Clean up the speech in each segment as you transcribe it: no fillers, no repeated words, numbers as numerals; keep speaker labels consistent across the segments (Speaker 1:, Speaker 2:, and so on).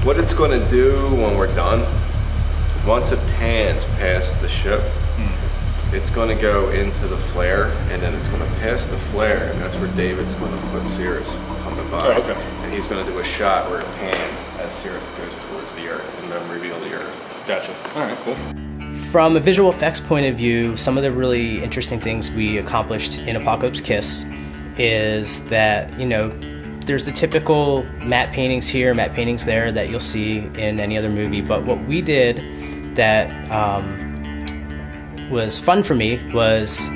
Speaker 1: what it's going to do when we're done, once it pans past the ship, it's going to go into the flare, and then it's going to pass the flare, and that's where David's going to put Cirrus coming by.
Speaker 2: Oh, okay.
Speaker 1: And he's going to do a shot where it pans as Cirrus goes towards the Earth, and then reveal the Earth.
Speaker 2: Gotcha. All right, cool.
Speaker 3: From a visual effects point of view, some of the really interesting things we accomplished in Apocalypse Kiss is that, you know, there's the typical matte paintings here, matte paintings there that you'll see in any other movie, but what we did that was fun for me was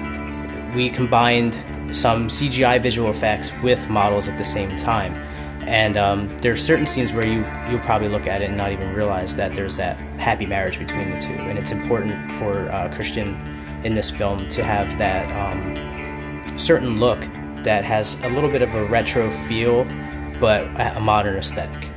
Speaker 3: we combined some CGI visual effects with models at the same time. And there are certain scenes where you'll probably look at it and not even realize that there's that happy marriage between the two. And it's important for Christian in this film to have that certain look that has a little bit of a retro feel, but a modern aesthetic.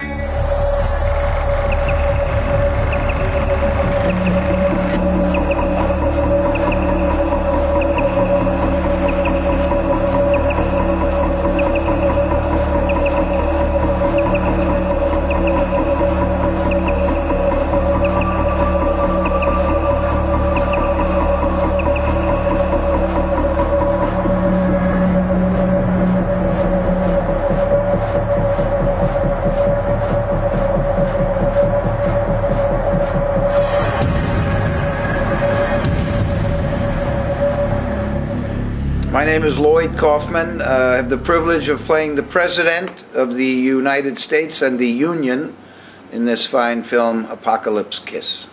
Speaker 4: My name is Lloyd Kaufman. I have the privilege of playing the President of the United States and the Union in this fine film, Apocalypse Kiss.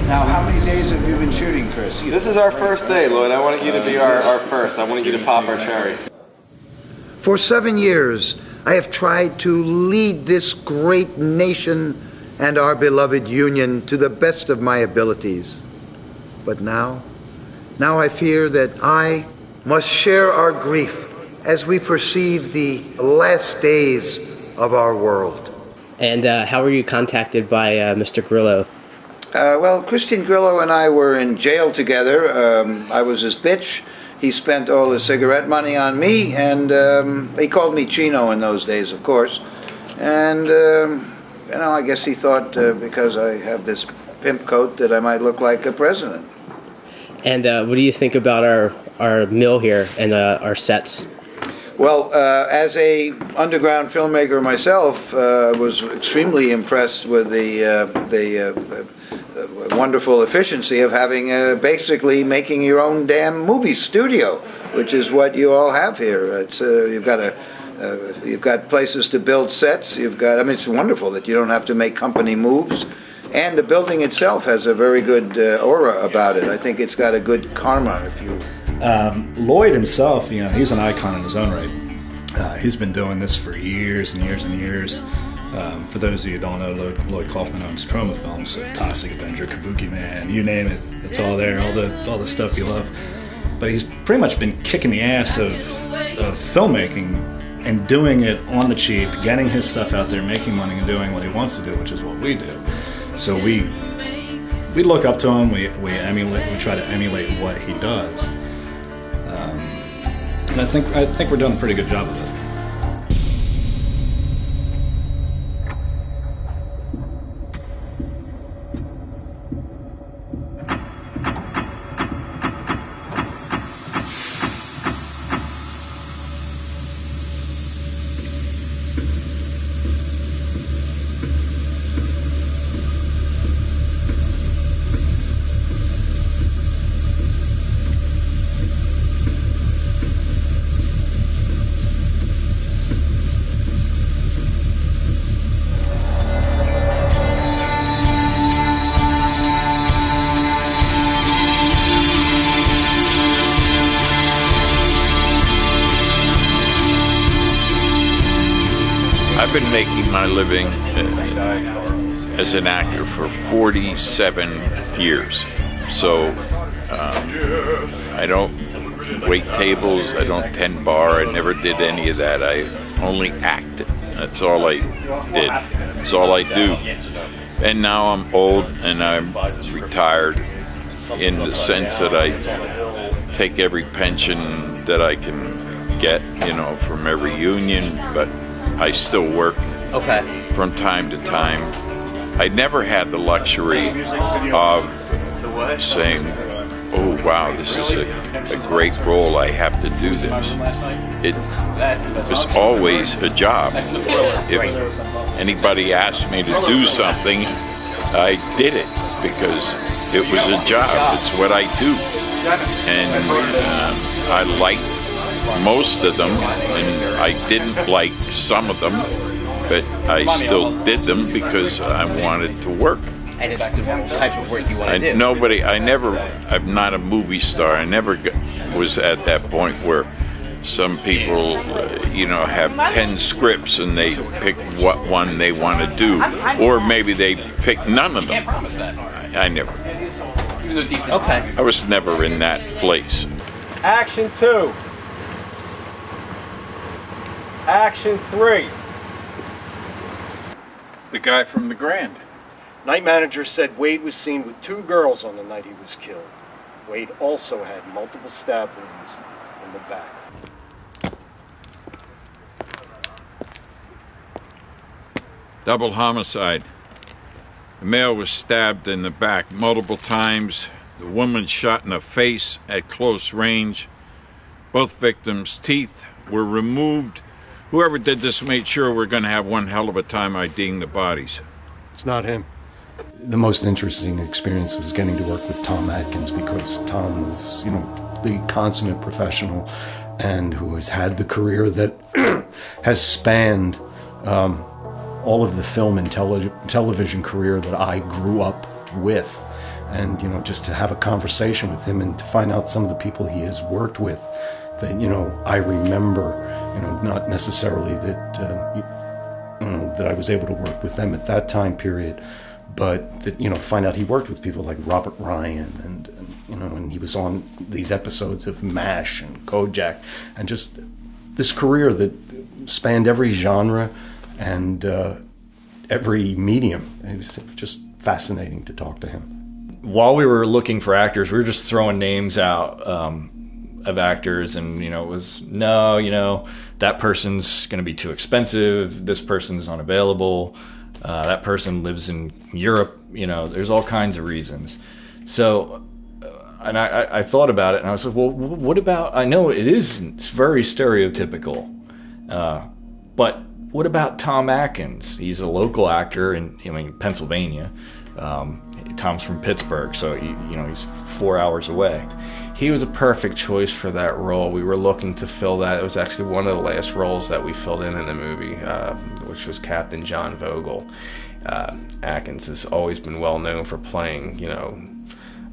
Speaker 4: Now, how many days have you been shooting, Chris?
Speaker 1: This is our first day, Lloyd. I wanted you to be our first. I wanted you to pop our cherry.
Speaker 4: For 7 years, I have tried to lead this great nation and our beloved Union to the best of my abilities. But now I fear that I must share our grief as we perceive the last days of our world.
Speaker 3: And how were you contacted by Mr. Grillo?
Speaker 4: Well, Christian Grillo and I were in jail together. I was his bitch. He spent all his cigarette money on me, and he called me Chino in those days, of course. And, you know, I guess he thought because I have this pimp coat that I might look like a president.
Speaker 3: And what do you think about our mill here and our sets?
Speaker 4: Well, as a underground filmmaker myself, was extremely impressed with the wonderful efficiency of having basically making your own damn movie studio, which is what you all have here. It's you've got places to build sets. I mean, it's wonderful that you don't have to make company moves, and the building itself has a very good aura about it. I think it's got a good karma. If you
Speaker 5: Lloyd himself, you know, he's an icon in his own right. He's been doing this for years and years and years. For those of you who don't know, Lloyd Kaufman owns Troma Films, so Toxic Avenger, Kabuki Man, you name it, it's all there, all the stuff you love. But he's pretty much been kicking the ass of filmmaking and doing it on the cheap, getting his stuff out there, making money and doing what he wants to do, which is what we do. So we look up to him, we try to emulate what he does. And I think we're doing a pretty good job of it.
Speaker 6: I've been making my living as an actor for 47 years. So I don't wait tables, I don't tend bar, I never did any of that. I only acted. That's all I did. That's all I do. And now I'm old and I'm retired in the sense that I take every pension that I can get, you know, from every union, but I still work from time to time. I never had the luxury of saying, oh wow, this is a great role, I have to do this. It was always a job. If anybody asked me to do something, I did it because it was a job. It's what I do. And I liked most of them, and I didn't like some of them, but I still did them because I wanted to work.
Speaker 3: And it's the type of work you want to do.
Speaker 6: I'm not a movie star. I never was at that point where some people, you know, have 10 scripts and they pick what one they want to do. Or maybe they pick none of them. I never.
Speaker 3: Okay.
Speaker 6: I was never in that place.
Speaker 2: Action 2. Action 3.
Speaker 7: The guy from the Grand.
Speaker 2: Night manager said Wade was seen with 2 girls on the night he was killed. Wade also had multiple stab wounds in the back.
Speaker 6: Double homicide. The male was stabbed in the back multiple times. The woman shot in the face at close range. Both victims' teeth were removed. Whoever did this made sure we're going to have one hell of a time IDing the bodies.
Speaker 2: It's not him.
Speaker 8: The most interesting experience was getting to work with Tom Atkins, because Tom was, you know, the consummate professional and who has had the career that has spanned all of the film and television career that I grew up with. And, you know, just to have a conversation with him and to find out some of the people he has worked with that, you know, I remember, you know, not necessarily that, that I was able to work with them at that time period, but that, you know, find out he worked with people like Robert Ryan and you know, and he was on these episodes of MASH and Kojak, and just this career that spanned every genre and every medium. It was just fascinating to talk to him.
Speaker 5: While we were looking for actors, we were just throwing names out of actors, and, you know, it was, no, you know, that person's going to be too expensive, this person's unavailable, that person lives in Europe, you know, there's all kinds of reasons. So, and I thought about it, and I was like, well, what about, I know it's very stereotypical, but what about Tom Atkins? He's a local actor in, Pennsylvania. Tom's from Pittsburgh, so he's 4 hours away.
Speaker 1: He was a perfect choice for that role. We were looking to fill that. It was actually one of the last roles that we filled in the movie, which was Captain John Vogel. Atkins has always been well known for playing,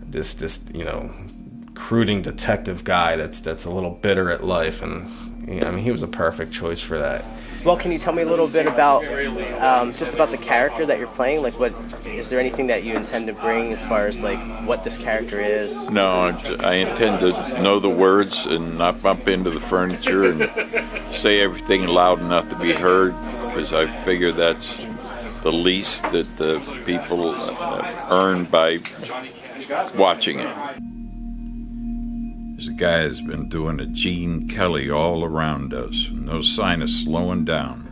Speaker 1: this recruiting detective guy that's a little bitter at life, and he was a perfect choice for that.
Speaker 3: Well, can you tell me a little bit about just about the character that you're playing? Like, what is there anything that you intend to bring as far as like what this character is?
Speaker 6: No, I intend to know the words and not bump into the furniture and say everything loud enough to be heard, because I figure that's the least that the people earn by watching it. There's a guy that's been doing a Gene Kelly all around us. No sign of slowing down.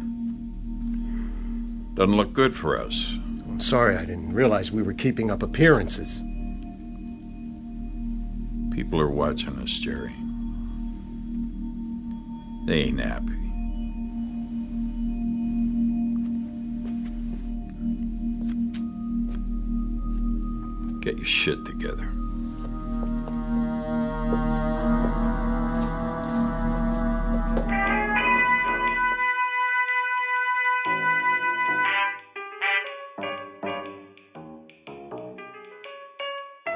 Speaker 6: Doesn't look good for us.
Speaker 2: I'm sorry, I didn't realize we were keeping up appearances.
Speaker 6: People are watching us, Jerry. They ain't happy. Get your shit together.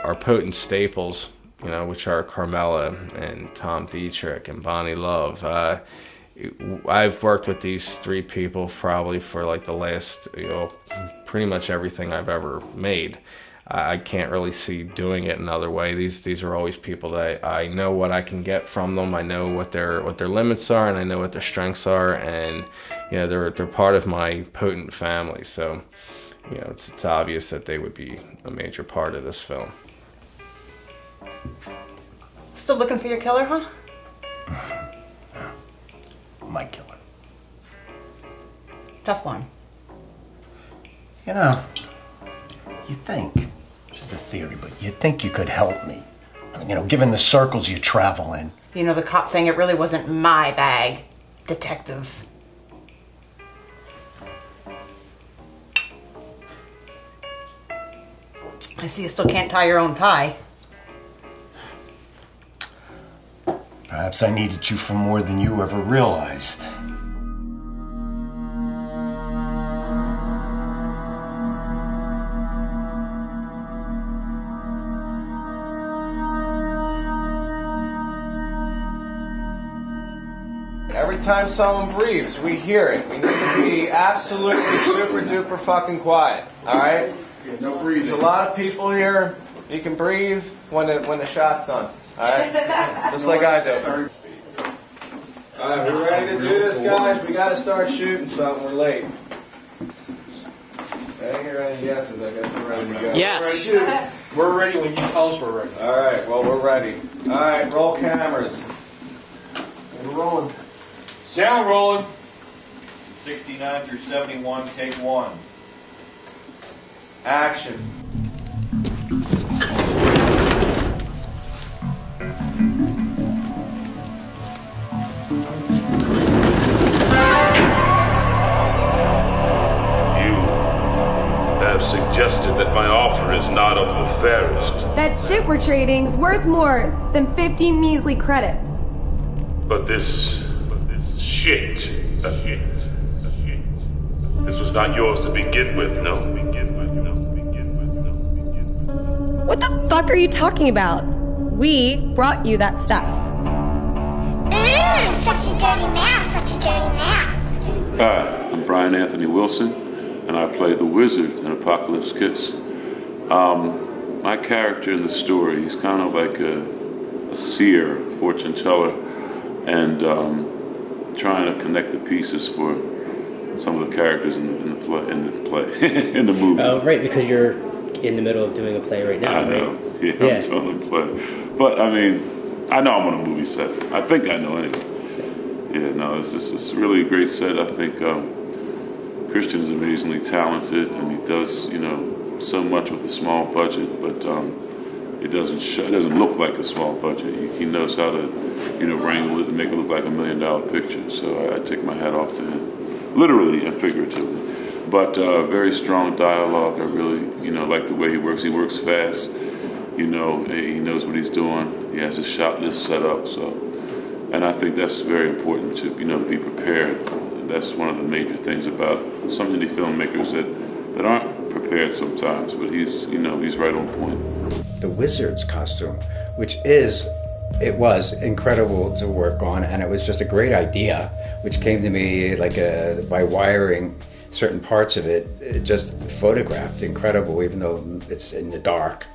Speaker 1: Our potent staples, which are Carmela and Tom Dietrich and Bonnie Love. I've worked with these three people probably for like the last, pretty much everything I've ever made. I can't really see doing it another way. These are always people that I know what I can get from them. I know what their limits are, and I know what their strengths are, and they're part of my potent family. So, it's obvious that they would be a major part of this film.
Speaker 9: Still looking for your killer, huh?
Speaker 10: My killer.
Speaker 9: Tough one.
Speaker 10: You know, you think, just a theory, but you think you could help me. I mean, given the circles you travel in.
Speaker 9: You know, the cop thing, it really wasn't my bag, detective. I see you still can't tie your own tie.
Speaker 10: Perhaps I needed you for more than you ever realized.
Speaker 1: Every time someone breathes, we hear it. We need to be absolutely super duper fucking quiet. All right?
Speaker 4: No breathing.
Speaker 1: There's a lot of people here. You can breathe when the shot's done. All right? Just like I do. All right, we ready to do this, guys? We got to start shooting something. We're late. I didn't hear any yeses. I guess we're ready to go.
Speaker 3: Yes.
Speaker 7: We're ready when you tell us we're ready.
Speaker 1: All right. Well, we're ready. All right. Roll cameras. We're rolling.
Speaker 7: Sound rolling. 69 through 71, take one.
Speaker 1: Action.
Speaker 11: Suggested that my offer is not of the fairest.
Speaker 12: That shit we're trading's worth more than 50 measly credits.
Speaker 11: But this shit. This was not yours to begin with, no?
Speaker 12: What the fuck are you talking about? We brought you that stuff.
Speaker 13: Such a dirty mouth, such a dirty mouth.
Speaker 11: Hi, I'm Brian Anthony Wilson, and I play the wizard in Apocalypse Kiss. My character in the story, he's kind of like a seer, fortune teller, and trying to connect the pieces for some of the characters in the movie.
Speaker 3: Oh, right, because you're in the middle of doing a play right now,
Speaker 11: I know.
Speaker 3: right?
Speaker 11: Yeah, I'm telling the play. But I mean, I know I'm on a movie set. I think I know anyway. Yeah, no, it's really a great set. I think Christian is amazingly talented, and he does, so much with a small budget, but it doesn't look like a small budget. He knows how to, wrangle it and make it look like $1 million picture. So I take my hat off to him, literally and figuratively. But very strong dialogue. I really, like the way he works. He works fast. He knows what he's doing. He has his shot list set up. So, and I think that's very important to, be prepared. That's one of the major things about some indie filmmakers that aren't prepared sometimes. But he's right on point.
Speaker 14: The wizard's costume, which was incredible to work on, and it was just a great idea, which came to me by wiring certain parts of it just photographed incredible, even though it's in the dark.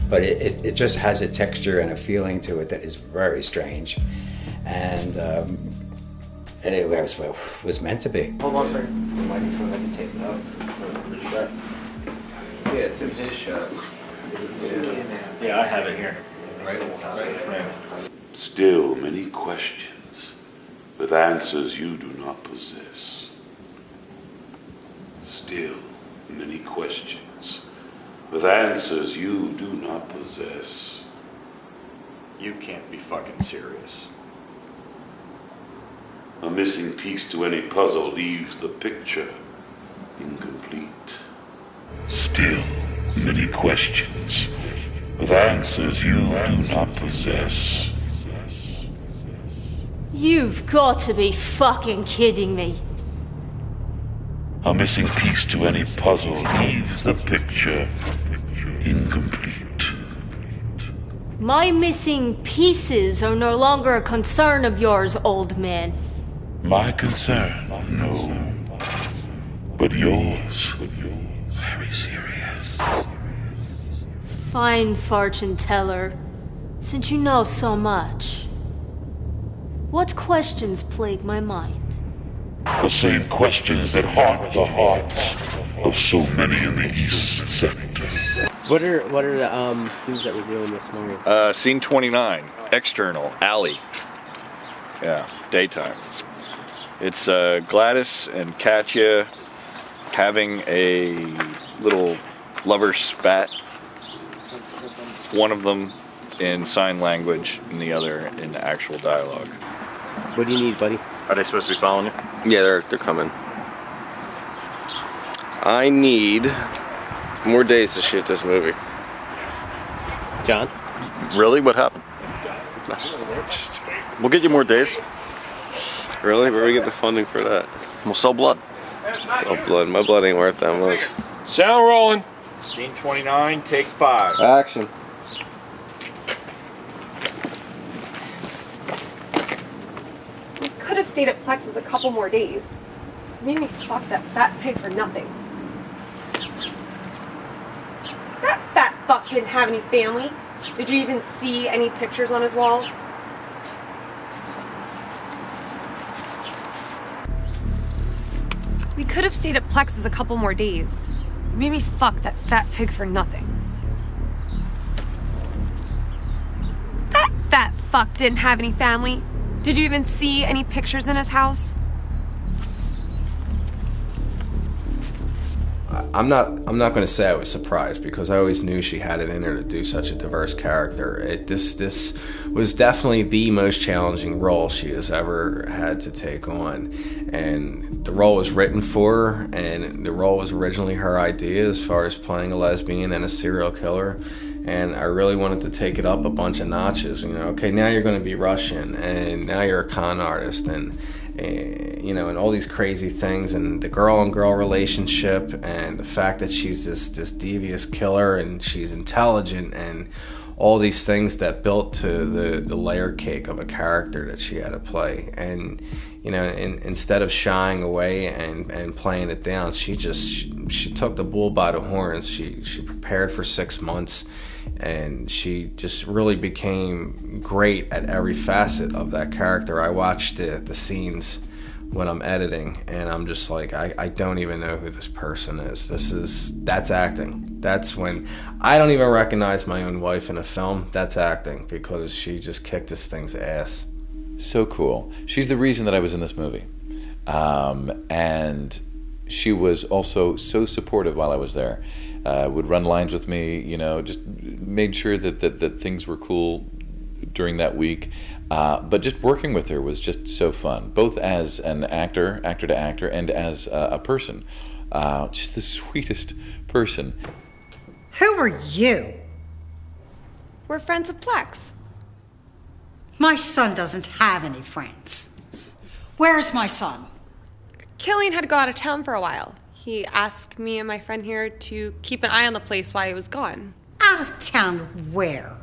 Speaker 14: But it just has a texture and a feeling to it that is very strange. And it was meant to be.
Speaker 1: Hold on a second. The microphone, I can take it out. Yeah, it's in his shot.
Speaker 10: Yeah, I have it here.
Speaker 1: Right.
Speaker 11: Still many questions with answers you do not possess. Still many questions with answers you do not possess.
Speaker 7: You can't be fucking serious.
Speaker 11: A missing piece to any puzzle leaves the picture incomplete. Still many questions with answers you do not possess.
Speaker 15: You've got to be fucking kidding me.
Speaker 11: A missing piece to any puzzle leaves the picture incomplete.
Speaker 15: My missing pieces are no longer a concern of yours, old man.
Speaker 11: My concern, no. But yours, very serious.
Speaker 15: Fine, fortune teller. Since you know so much, what questions plague my mind?
Speaker 16: the same questions that haunt the hearts of so many in the East Sector.
Speaker 17: What are the scenes that we're doing this morning?
Speaker 7: Scene 29, external, alley. Yeah, daytime. It's Gladys and Katya having a little lover spat. One of them in sign language and the other in actual dialogue.
Speaker 17: What do you need, buddy?
Speaker 7: Are they supposed to be following you?
Speaker 1: Yeah, they're coming. I need more days to shoot this movie.
Speaker 17: John?
Speaker 7: Really? What happened? We'll get you more days.
Speaker 1: Really? Where are we getting the funding for that?
Speaker 7: We'll sell blood.
Speaker 1: Sell blood. My blood ain't worth that much.
Speaker 7: Sound rolling. Scene 29, take 5.
Speaker 1: Action.
Speaker 12: We could have stayed at Plex's a couple more days. You made me fuck that fat pig for nothing. That fat fuck didn't have any family. Did you even see any pictures on his wall? We could have stayed at Plex's a couple more days. You made me fuck that fat pig for nothing. That fat fuck didn't have any family. Did you even see any pictures in his house?
Speaker 1: I'm not going to say I was surprised because I always knew she had it in her to do such a diverse character. This was definitely the most challenging role she has ever had to take on, and the role was written for her, and the role was originally her idea as far as playing a lesbian and a serial killer. And I really wanted to take it up a bunch of notches. You know, okay, now you're going to be Russian, and now you're a con artist, and and all these crazy things, and the girl-on-girl relationship, and the fact that she's this devious killer, and she's intelligent, and all these things that built to the layer cake of a character that she had to play. And instead of shying away and playing it down, she took the bull by the horns. She prepared for 6 months, and she just really became great at every facet of that character. I watched the scenes when I'm editing, and I'm just like, I don't even know who this person is. That's acting. That's when I don't even recognize my own wife in a film. That's acting, because she just kicked this thing's ass.
Speaker 18: So cool. She's the reason that I was in this movie. And she was also so supportive while I was there. Would run lines with me, just made sure that things were cool during that week. But just working with her was just so fun, both as an actor to actor, and as a person. Just the sweetest person.
Speaker 19: Who are you?
Speaker 12: We're friends of Plex.
Speaker 19: My son doesn't have any friends. Where's my son?
Speaker 12: Killian had to go out of town for a while. He asked me and my friend here to keep an eye on the place while he was gone.
Speaker 19: Out of town where?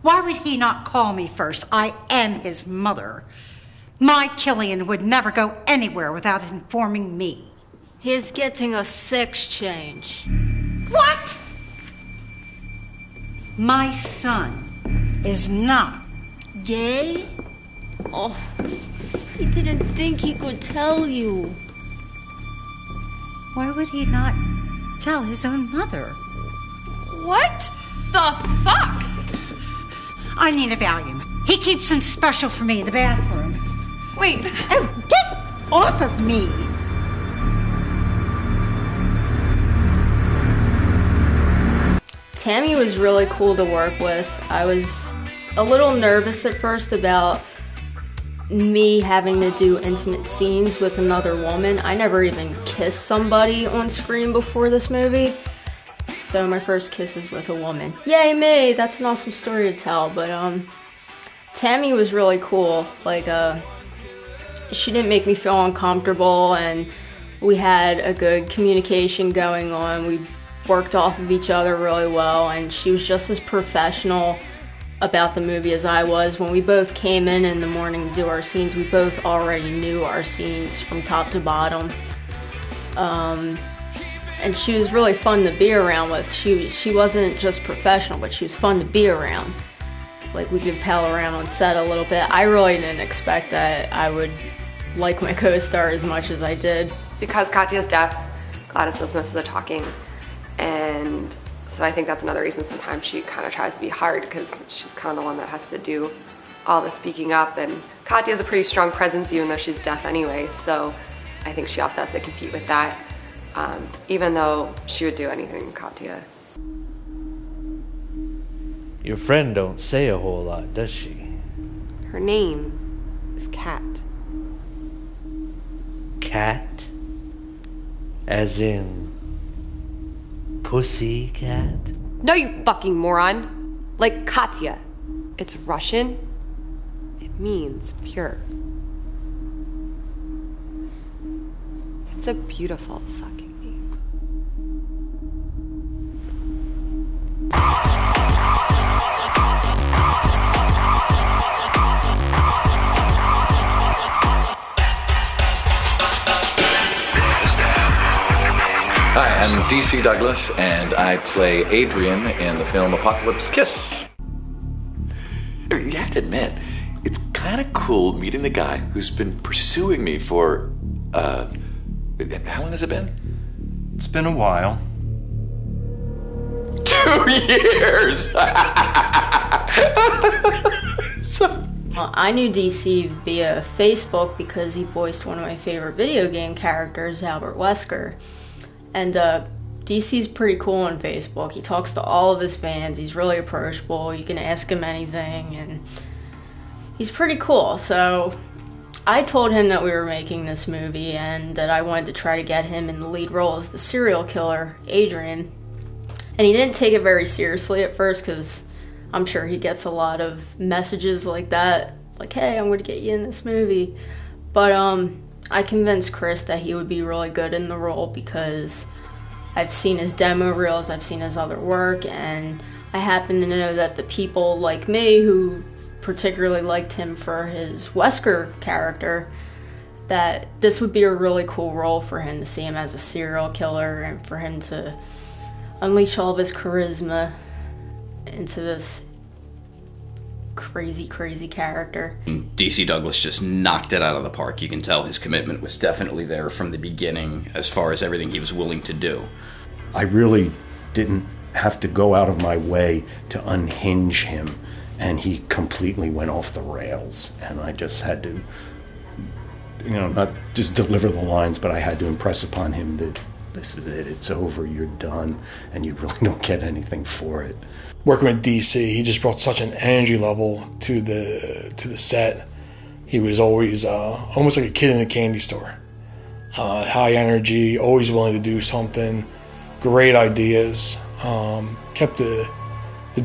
Speaker 19: Why would he not call me first? I am his mother. My Killian would never go anywhere without informing me.
Speaker 15: He's getting a sex change.
Speaker 19: What? My son is not
Speaker 15: gay? Oh, he didn't think he could tell you.
Speaker 19: Why would he not tell his own mother?
Speaker 12: What the fuck?
Speaker 19: I need a Valium. He keeps them special for me in the bathroom.
Speaker 12: Wait.
Speaker 19: Oh, get off of me.
Speaker 15: Tammy was really cool to work with. I was a little nervous at first about me having to do intimate scenes with another woman. I never even kissed somebody on screen before this movie. So my first kiss is with a woman. Yay me! That's an awesome story to tell. But Tammy was really cool. Like, she didn't make me feel uncomfortable, and we had a good communication going on. We worked off of each other really well, and she was just as professional about the movie as I was. When we both came in the morning to do our scenes, we both already knew our scenes from top to bottom. And she was really fun to be around with. She wasn't just professional, but she was fun to be around. Like, we could pal around on set a little bit. I really didn't expect that I would like my co-star as much as I did.
Speaker 20: Because Katya's deaf, Gladys does most of the talking, and so I think that's another reason sometimes she kind of tries to be hard, because she's kind of the one that has to do all the speaking up, and Katya has a pretty strong presence even though she's deaf anyway, so I think she also has to compete with that, even though she would do anything, Katya.
Speaker 21: Your friend don't say a whole lot, does she?
Speaker 20: Her name is Kat.
Speaker 21: Cat? As in pussy cat?
Speaker 20: No, you fucking moron. Like Katya. It's Russian. It means pure. It's a beautiful fucking name.
Speaker 18: Hi, I'm D.C. Douglas, and I play Adrian in the film Apocalypse Kiss. You have to admit, it's kind of cool meeting the guy who's been pursuing me for, how long has it been?
Speaker 10: It's been a while.
Speaker 18: 2 years!
Speaker 15: I knew DC via Facebook because he voiced one of my favorite video game characters, Albert Wesker. And DC's pretty cool on Facebook. He talks to all of his fans. He's really approachable. You can ask him anything, and he's pretty cool. So I told him that we were making this movie and that I wanted to try to get him in the lead role as the serial killer, Adrian. And he didn't take it very seriously at first, because I'm sure he gets a lot of messages like that, like, hey, I'm going to get you in this movie. But I convinced Chris that he would be really good in the role, because I've seen his demo reels, I've seen his other work, and I happen to know that the people like me who particularly liked him for his Wesker character, that this would be a really cool role for him, to see him as a serial killer and for him to unleash all of his charisma into this crazy, crazy character.
Speaker 22: D.C. Douglas just knocked it out of the park. You can tell his commitment was definitely there from the beginning as far as everything he was willing to do.
Speaker 8: I really didn't have to go out of my way to unhinge him, and he completely went off the rails, and I just had to, not just deliver the lines, but I had to impress upon him that this is it, it's over, you're done, and you really don't get anything for it.
Speaker 23: Working with DC, he just brought such an energy level to the set. He was always almost like a kid in a candy store. High energy, always willing to do something, great ideas, kept the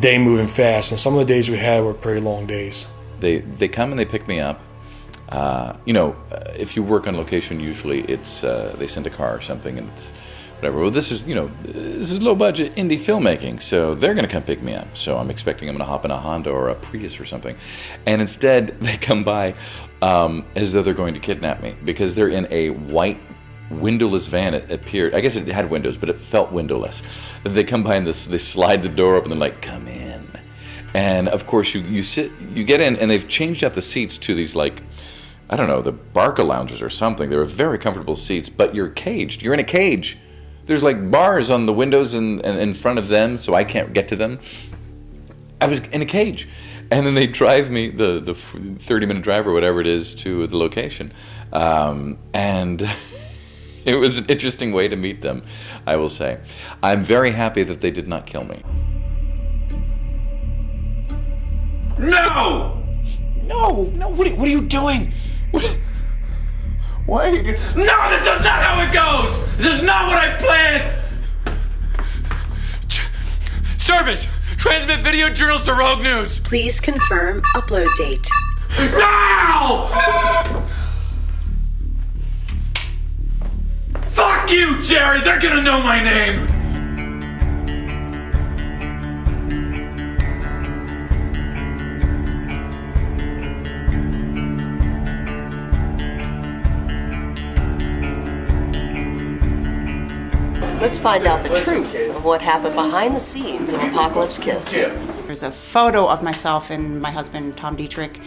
Speaker 23: day moving fast, and some of the days we had were pretty long days.
Speaker 18: They come and they pick me up. If you work on location, usually it's they send a car or something, and it's whatever. Well, this is low budget indie filmmaking, so they're going to come pick me up. So I'm expecting I'm going to hop in a Honda or a Prius or something, and instead they come by as though they're going to kidnap me, because they're in a white windowless van. It appeared, I guess it had windows, but it felt windowless. They come by and they slide the door open and they're like, come in. And of course you get in, and they've changed out the seats to these, like, I don't know, the Barca lounges or something. They were very comfortable seats, but you're caged. You're in a cage. There's like bars on the windows and in front of them, so I can't get to them. I was in a cage. And then they drive me the 30-minute drive or whatever it is to the location. And it was an interesting way to meet them, I will say. I'm very happy that they did not kill me.
Speaker 24: No! No! What are you doing? Why are you doing? No, this is not how it goes! This is not what I planned! Service! Transmit video journals to Rogue News!
Speaker 25: Please confirm upload date.
Speaker 24: Now! Fuck you, Jerry! They're gonna know my name!
Speaker 26: Let's find out the truth of what happened behind the scenes of Apocalypse Kiss.
Speaker 27: There's a photo of myself and my husband, Tom Dietrich,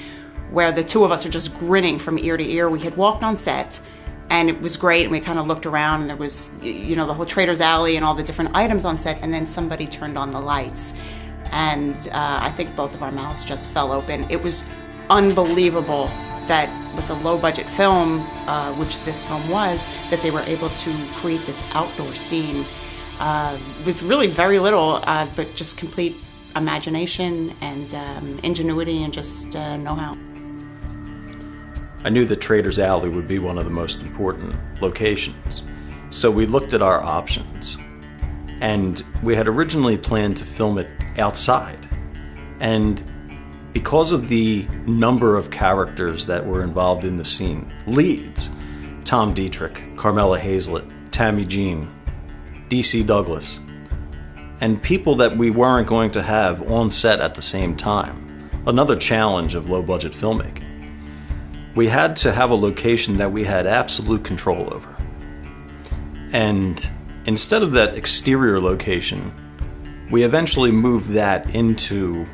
Speaker 2: where the two of us are just grinning from ear to ear. We had walked on set, and it was great, and we kind of looked around, and there was, you know, the whole Trader's Alley and all the different items on set, and then somebody turned on the lights. And I think both of our mouths just fell open. It was unbelievable that with a low-budget film, which this film was, that they were able to create this outdoor scene with really very little, but just complete imagination and ingenuity and just know-how.
Speaker 10: I knew that Trader's Alley would be one of the most important locations, so we looked at our options. And we had originally planned to film it outside. And because of the number of characters that were involved in the scene, leads, Tom Dietrich, Carmela Hazlett, Tammy Jean, D.C. Douglas, and people that we weren't going to have on set at the same time, another challenge of low-budget filmmaking. We had to have a location that we had absolute control over. And instead of that exterior location, we eventually moved that into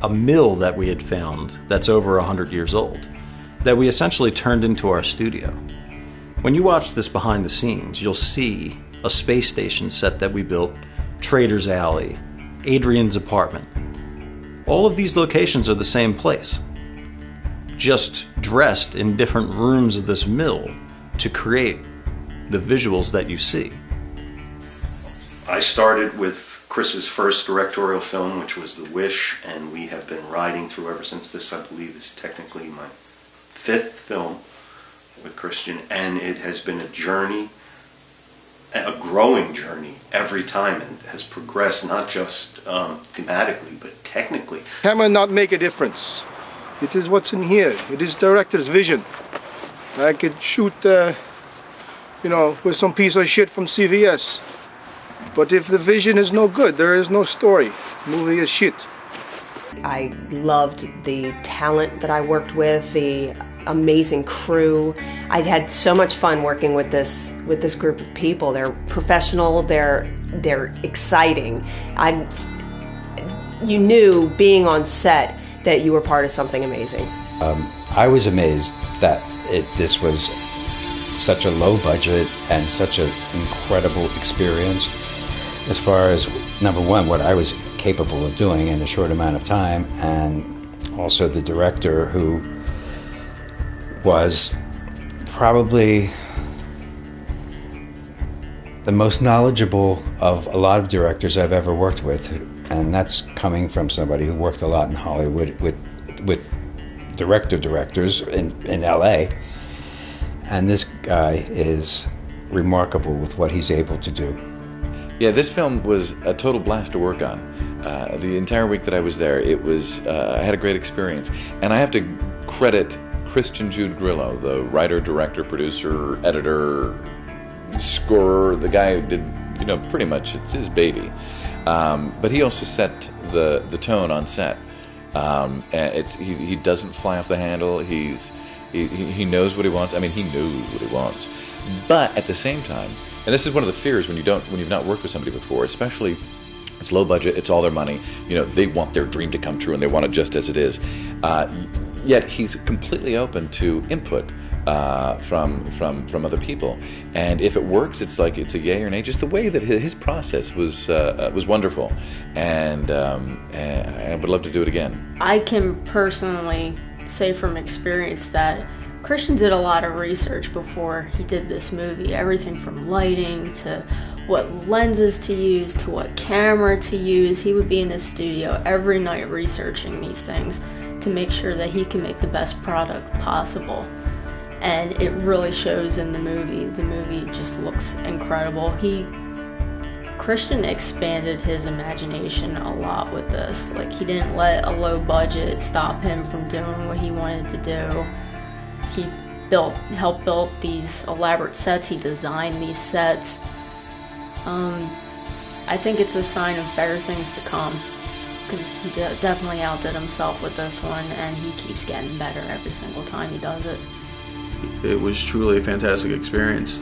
Speaker 10: a mill that we had found that's over 100 years old, that we essentially turned into our studio. When you watch this behind the scenes, you'll see a space station set that we built, Trader's Alley, Adrian's apartment. All of these locations are the same place, just dressed in different rooms of this mill to create the visuals that you see. I started with Chris's first directorial film, which was The Wish, and we have been riding through ever since. This, I believe, is technically my 5th film with Christian, and it has been a journey, a growing journey every time, and has progressed not just thematically, but technically.
Speaker 4: Camera not make a difference. It is what's in here. It is director's vision. I could shoot, you know, with some piece of shit from CVS. But if the vision is no good, there is no story. Movie is shit.
Speaker 26: I loved the talent that I worked with, the amazing crew. I had so much fun working with this group of people. They're professional, they're exciting. You knew being on set that you were part of something amazing.
Speaker 14: I was amazed that this was such a low budget and such an incredible experience as far as, number one, what I was capable of doing in a short amount of time, and also the director, who was probably the most knowledgeable of a lot of directors I've ever worked with, and that's coming from somebody who worked a lot in Hollywood with directors in LA. And this guy is remarkable with what he's able to do.
Speaker 18: Yeah, this film was a total blast to work on. The entire week that I was there, it was I had a great experience. And I have to credit Christian Jude Grillo, the writer, director, producer, editor, scorer, the guy who did, you know, pretty much, it's his baby. But he also set the tone on set. He doesn't fly off the handle. He knows what he wants. I mean, he knows what he wants. But at the same time, and this is one of the fears when you've not worked with somebody before, especially it's low budget, it's all their money. You know, they want their dream to come true and they want it just as it is. Yet he's completely open to input from other people, and if it works, it's like it's a yay or nay. Just the way that his process was wonderful, and I would love to do it again.
Speaker 15: I can personally say from experience that Christian did a lot of research before he did this movie. Everything from lighting to what lenses to use to what camera to use. He would be in his studio every night researching these things to make sure that he can make the best product possible. And it really shows in the movie. The movie just looks incredible. Christian expanded his imagination a lot with this. Like, he didn't let a low budget stop him from doing what he wanted to do. He helped build these elaborate sets. He designed these sets. I think it's a sign of better things to come, because he definitely outdid himself with this one, and he keeps getting better every single time he does it.
Speaker 5: It was truly a fantastic experience.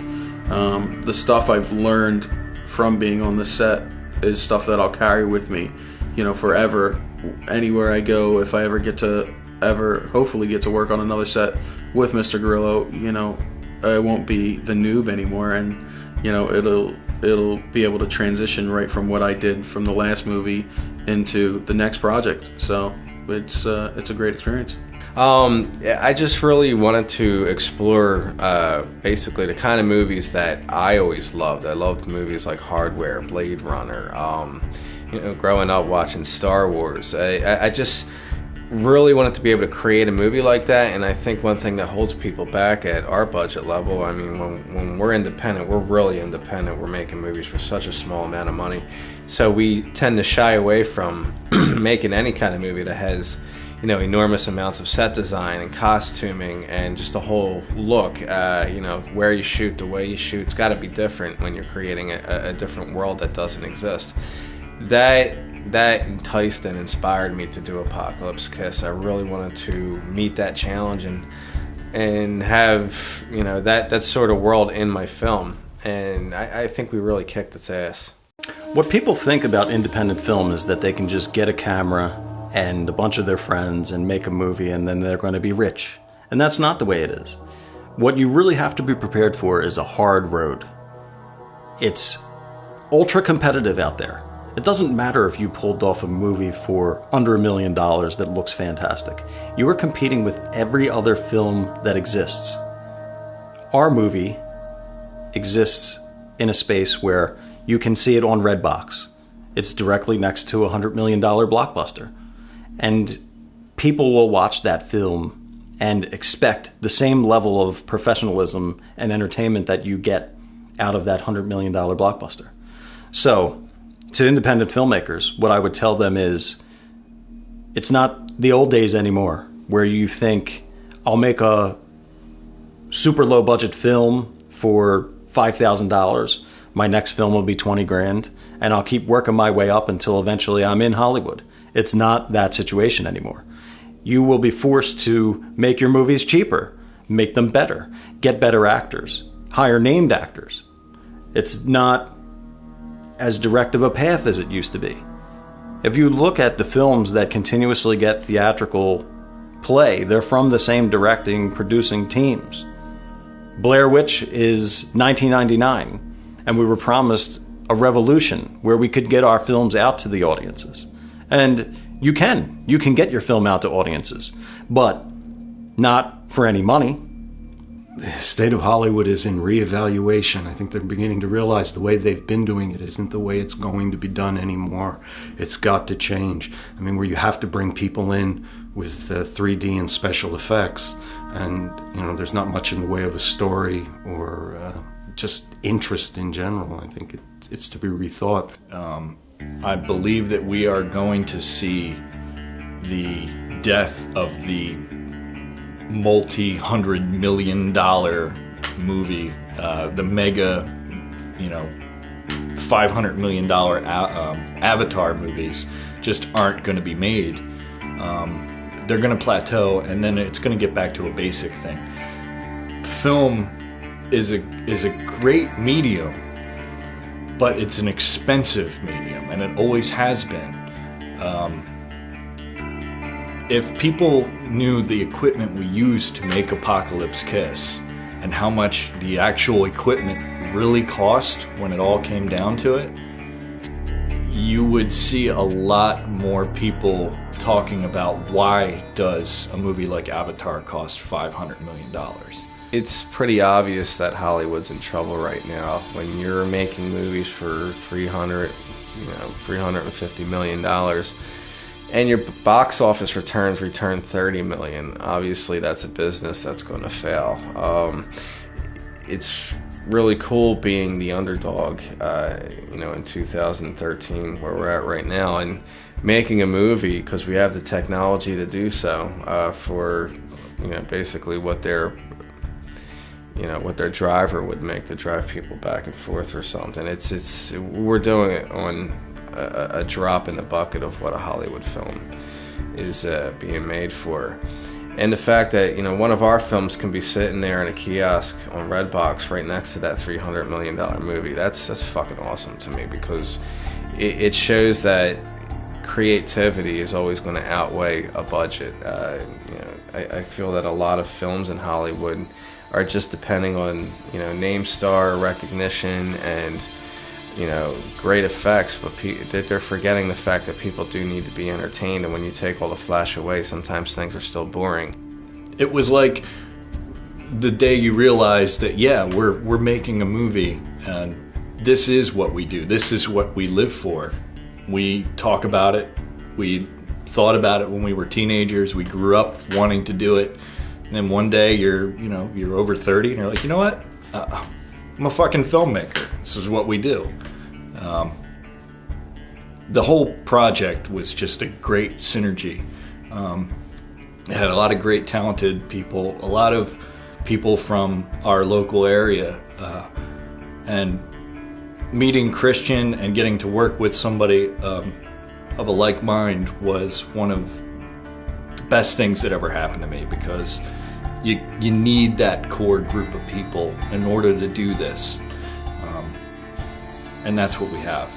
Speaker 5: The stuff I've learned from being on the set is stuff that I'll carry with me, you know, forever. Anywhere I go, if I ever get to ever hopefully get to work on another set with Mr. Grillo, you know, I won't be the noob anymore, and you know, it'll be able to transition right from what I did from the last movie into the next project. So it's a great experience.
Speaker 1: I just really wanted to explore basically the kind of movies that I always loved. I loved movies like Hardware, Blade Runner, you know, growing up watching Star Wars. I just really wanted to be able to create a movie like that, and I think one thing that holds people back at our budget level, I mean, when we're independent, we're really independent. We're making movies for such a small amount of money. So we tend to shy away from making any kind of movie that has, you know, enormous amounts of set design and costuming and just a whole look. You know, where you shoot, the way you shoot, it's got to be different when you're creating a different world that doesn't exist. That enticed and inspired me to do Apocalypse Kiss. I really wanted to meet that challenge and have, you know, that sort of world in my film. And I think we really kicked its ass.
Speaker 10: What people think about independent film is that they can just get a camera and a bunch of their friends and make a movie and then they're going to be rich. And that's not the way it is. What you really have to be prepared for is a hard road. It's ultra competitive out there. It doesn't matter if you pulled off a movie for under $1 million that looks fantastic. You are competing with every other film that exists. Our movie exists in a space where you can see it on Redbox. It's directly next to a $100 million blockbuster. And people will watch that film and expect the same level of professionalism and entertainment that you get out of that $100 million blockbuster. So, to independent filmmakers, what I would tell them is, it's not the old days anymore, where you think, I'll make a super low budget film for $5,000, my next film will be 20 grand, and I'll keep working my way up until eventually I'm in Hollywood. It's not that situation anymore. You will be forced to make your movies cheaper, make them better, get better actors, hire named actors. It's not as direct of a path as it used to be. If you look at the films that continuously get theatrical play, they're from the same directing, producing teams. Blair Witch is 1999, and we were promised a revolution where we could get our films out to the audiences. And you can get your film out to audiences, but not for any money.
Speaker 8: The state of Hollywood is in reevaluation. I think they're beginning to realize the way they've been doing it isn't the way it's going to be done anymore. It's got to change. I mean, where you have to bring people in with 3D and special effects, and you know, there's not much in the way of a story or just interest in general. I think it's to be rethought.
Speaker 7: I believe that we are going to see the death of the multi-$100 million movie, the mega, you know, $500 million Avatar movies just aren't going to be made. They're going to plateau, and then it's going to get back to a basic thing. Film is a great medium, but it's an expensive medium, and it always has been. If people knew the equipment we used to make Apocalypse Kiss and how much the actual equipment really cost when it all came down to it, you would see a lot more people talking about why does a movie like Avatar cost $500 million.
Speaker 1: It's pretty obvious that Hollywood's in trouble right now. When you're making movies for $350 million, and your box office return $30 million, obviously that's a business that's going to fail. It's really cool being the underdog, in 2013, where we're at right now, and making a movie because we have the technology to do so for, basically what their driver would make to drive people back and forth or something. We're doing it on a drop in the bucket of what a Hollywood film is being made for. And the fact that, one of our films can be sitting there in a kiosk on Redbox right next to that $300 million movie, that's fucking awesome to me, because it shows that creativity is always going to outweigh a budget. I feel that a lot of films in Hollywood are just depending on name star recognition and great effects, but they're forgetting the fact that people do need to be entertained, and when you take all the flash away, sometimes things are still boring.
Speaker 7: It was like the day you realize that, yeah, we're making a movie, and this is what we do. This is what we live for. We talk about it. We thought about it when we were teenagers. We grew up wanting to do it, and then one day you're over 30, and you're like, you know what? I'm a fucking filmmaker. This is what we do. The whole project was just a great synergy. It had a lot of great talented people, a lot of people from our local area, and meeting Christian and getting to work with somebody of a like mind was one of the best things that ever happened to me, because you need that core group of people in order to do this, and that's what we have.